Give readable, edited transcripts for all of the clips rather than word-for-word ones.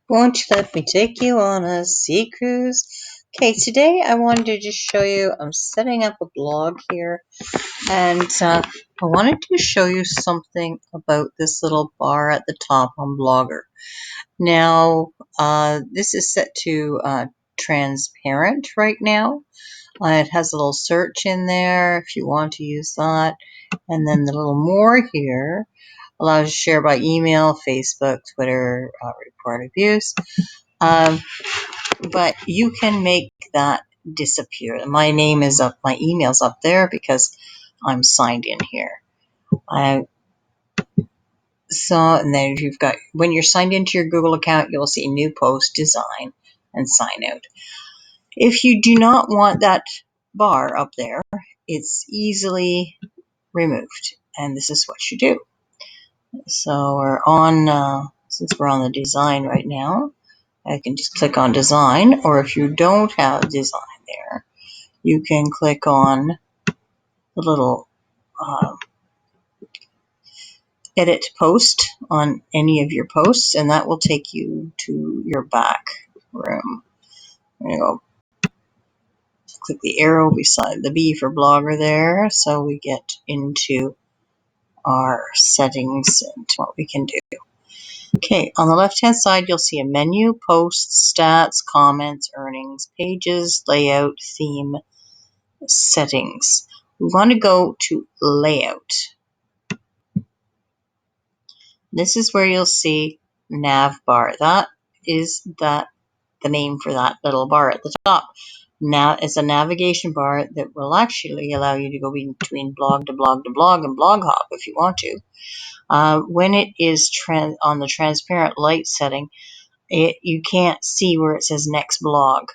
Won't you let me take you on a sea cruise? Okay, today I wanted to just show you, I'm setting up a blog here, and I wanted to show you something about this little bar at the top on Blogger. Now, this is set to transparent right now. It has a little search in there if you want to use that, and then the little more here allows you to share by email, Facebook, Twitter, report abuse. But you can make that disappear. My name is up, my email's up there because I'm signed in here. And then you've got, when you're signed into your Google account, you'll see new post, design, and sign out. If you do not want that bar up there, it's easily removed. And this is what you do. So we're on, since we're on the design right now, I can just click on design, or if you don't have design there, you can click on the little edit post on any of your posts, and that will take you to your back room. I'm going to go click the arrow beside the B for Blogger there, so we get into our settings and what we can do. Okay, on the left-hand side, you'll see a menu, posts, stats, comments, earnings, pages, layout, theme, settings. We want to go to layout. This is where you'll see Nav Bar. That is the name for that little bar at the top. Now it's a navigation bar that will actually allow you to go between blog to blog to blog and blog hop if you want to. When it is on the transparent light setting, you can't see where it says next blog.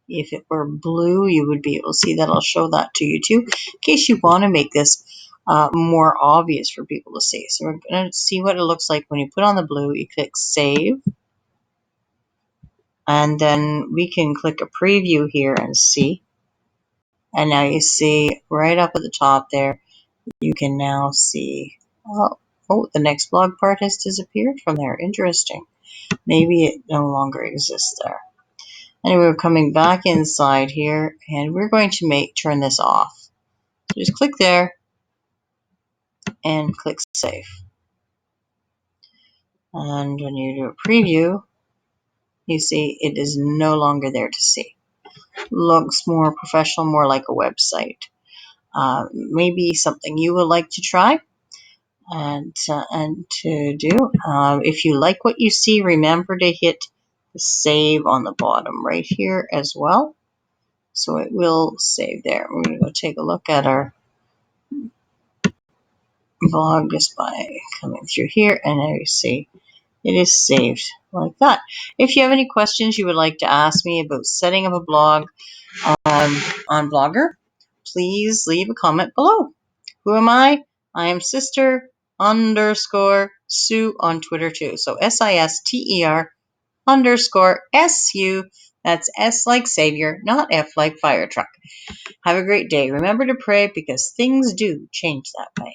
If it were blue, you would be able to see that. I'll show that to you too, in case you want to make this more obvious for people to see. So we're going to see what it looks like when you put on the blue. You click save, and then we can click a preview here and see. And now you see right up at the top there, you can now see, oh, the next blog part has disappeared from there. Interesting. Maybe it no longer exists there. Anyway, we're coming back inside here, and we're going to turn this off. So just click there and click save. And when you do a preview, you see it is no longer there to see. Looks more professional, more like a website. Maybe something you would like to try and to do. If you like what you see, remember to hit the save on the bottom right here as well. So it will save there. We're going to go take a look at our blog just by coming through here, and there you see it is saved like that. If you have any questions you would like to ask me about setting up a blog on Blogger, please leave a comment below. Who am I? I am Sister _ Sue on Twitter too. So SISTER _ SU. That's S like Savior, not F like fire truck. Have a great day. Remember to pray because things do change that way.